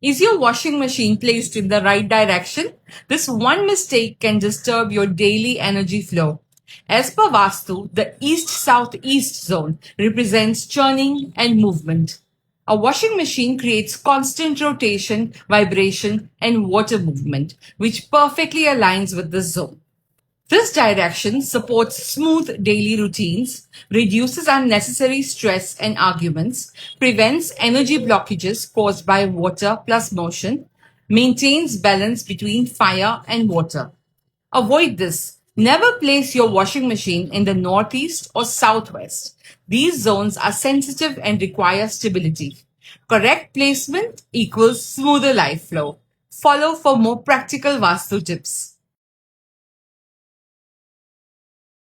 Is your washing machine placed in the right direction? This one mistake can disturb your daily energy flow. As per Vastu, the east southeast zone represents churning and movement. A washing machine creates constant rotation, vibration, and water movement, which perfectly aligns with this zone. This direction supports smooth daily routines, reduces unnecessary stress and arguments, prevents energy blockages caused by water plus motion, maintains balance between fire and water. Avoid this. Never place your washing machine in the northeast or southwest. These zones are sensitive and require stability. Correct placement equals smoother life flow. Follow for more practical Vastu tips.